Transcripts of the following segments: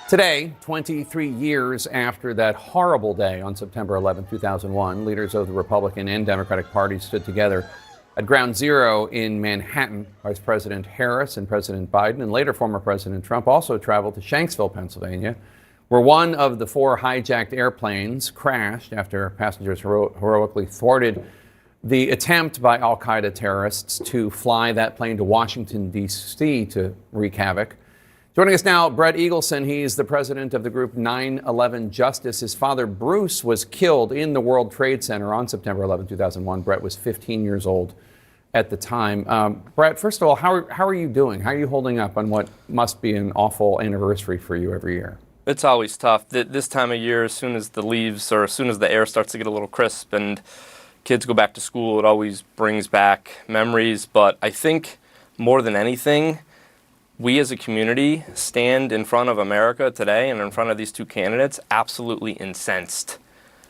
Today, 23 years after that horrible day on September 11, 2001, leaders of the Republican and Democratic parties stood together at Ground Zero in Manhattan. Vice President Harris and President Biden and later former President Trump also traveled to Shanksville, Pennsylvania, where one of the four hijacked airplanes crashed after passengers heroically thwarted the attempt by al-Qaeda terrorists to fly that plane to Washington, D.C. to wreak havoc. Joining us now, Brett Eagleson. He's the president of the group 9/11 Justice. His father, Bruce, was killed in the World Trade Center on September 11, 2001. Brett was 15 years old at the time. Brett, first of all, how are you doing? How are you holding up on what must be an awful anniversary for you every year? It's always tough. This time of year, as soon as the leaves or as soon as the air starts to get a little crisp and kids go back to school, it always brings back memories. But I think more than anything, we as a community stand in front of America today and in front of these two candidates absolutely incensed.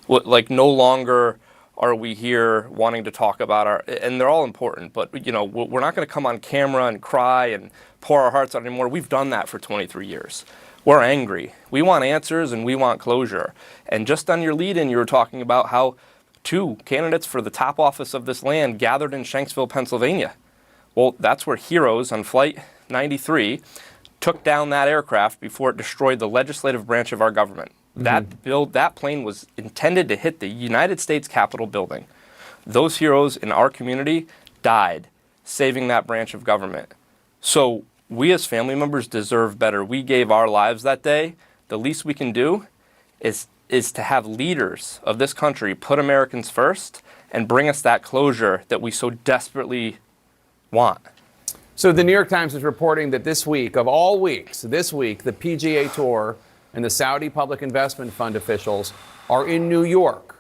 Like, no longer are we here wanting to talk about and they're all important, but you know, we're not going to come on camera and cry and pour our hearts out anymore. We've done that for 23 years. We're angry. We want answers and we want closure. And just on your lead-in, you were talking about how two candidates for the top office of this land gathered in Shanksville, Pennsylvania. Well, that's where heroes on Flight 93 took down that aircraft before it destroyed the legislative branch of our government. That plane was intended to hit the United States Capitol building. Those heroes in our community died saving that branch of government. So we as family members deserve better. We gave our lives that day. The least we can do is to have leaders of this country put Americans first and bring us that closure that we so desperately want. So the New York Times is reporting that this week, of all weeks, this week, the PGA Tour and the Saudi Public Investment Fund officials are in New York,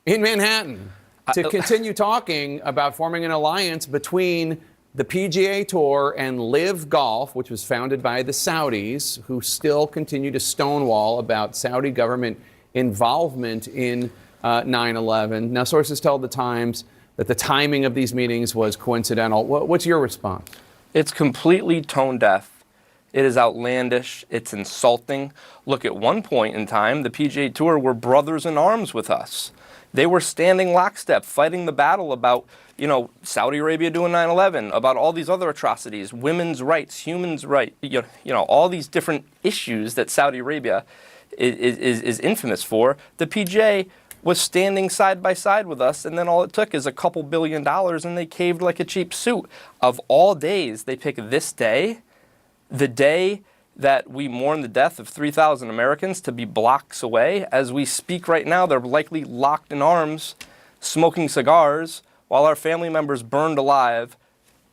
in Manhattan, to continue talking about forming an alliance between the PGA Tour and Live Golf, which was founded by the Saudis, who still continue to stonewall about Saudi government involvement in 9/11. Now, sources tell the Times that the timing of these meetings was coincidental. What's your response? It's completely tone deaf. It is outlandish. It's insulting. Look, at one point in time, the PGA Tour were brothers in arms with us. They were standing lockstep, fighting the battle about, you know, Saudi Arabia doing 9/11, about all these other atrocities, women's rights, human rights, you know, all these different issues that Saudi Arabia is infamous for. The PGA was standing side by side with us, and then all it took is a couple $2 billion, and they caved like a cheap suit. Of all days, they pick this day, the day that we mourn the death of 3,000 Americans, to be blocks away. As we speak right now, they're likely locked in arms, smoking cigars, while our family members burned alive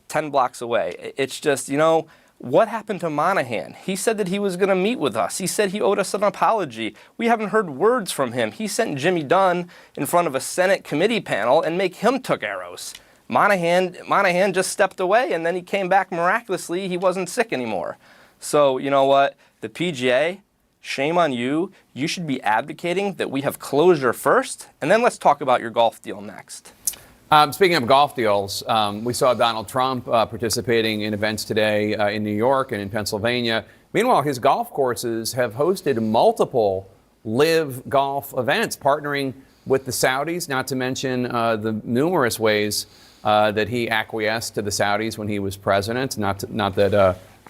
10 blocks away. It's just, you know, what happened to Monahan? He said that he was going to meet with us. He said he owed us an apology. We haven't heard words from him. He sent Jimmy Dunn in front of a Senate committee panel and make him took arrows. Monahan just stepped away, and then he came back miraculously. He wasn't sick anymore. So, you know what? The PGA, shame on you. You should be advocating that we have closure first, and then let's talk about your golf deal next. Speaking of golf deals, we saw Donald Trump participating in events today in New York and in Pennsylvania. Meanwhile, his golf courses have hosted multiple Live Golf events, partnering with the Saudis, not to mention the numerous ways that he acquiesced to the Saudis when he was president. Not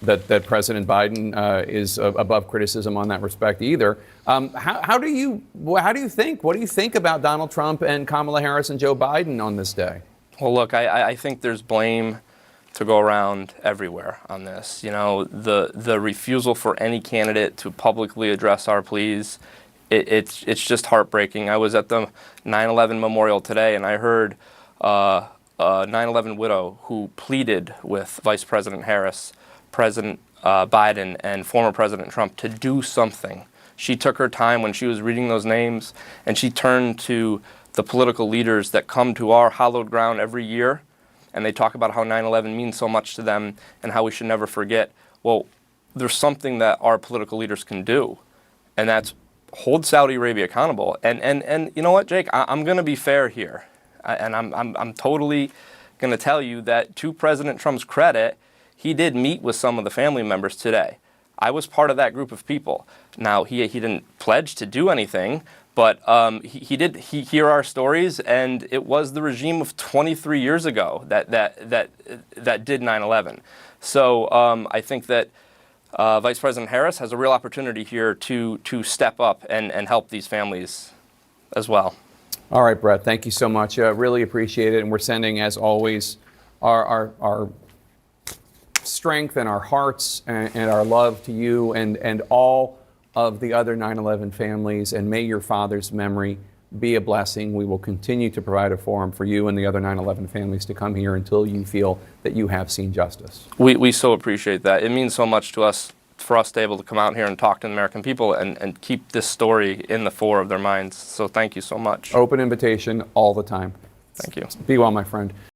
that President Biden is above criticism on that respect either. How do you think? What do you think about Donald Trump and Kamala Harris and Joe Biden on this day? Well, look, I think there's blame to go around everywhere on this. You know, the refusal for any candidate to publicly address our pleas, it's just heartbreaking. I was at the 9/11 memorial today, and I heard a 9/11 widow who pleaded with Vice President Harris, President Biden, and former President Trump to do something. She took her time when she was reading those names, and she turned to the political leaders that come to our hallowed ground every year, and they talk about how 9/11 means so much to them and how we should never forget. Well, there's something that our political leaders can do, and that's hold Saudi Arabia accountable. And you know what, Jake? I'm going to be fair here, and I'm totally going to tell you that to President Trump's credit, he did meet with some of the family members today. I was part of that group of people. Now, he didn't pledge to do anything, but he did hear our stories, and it was the regime of 23 years ago that did 9/11. So I think that Vice President Harris has a real opportunity here to step up and help these families as well. All right, Brett, thank you so much. Really appreciate it. And we're sending, as always, our strength and our hearts and our love to you and all of the other 9/11 families. And may your father's memory be a blessing. We will continue to provide a forum for you and the other 9/11 families to come here until you feel that you have seen justice. We so appreciate that. It means so much to us, for us to be able to come out here and talk to the American people and keep this story in the fore of their minds. So thank you so much. Open invitation all the time. Thank you. Be well, my friend.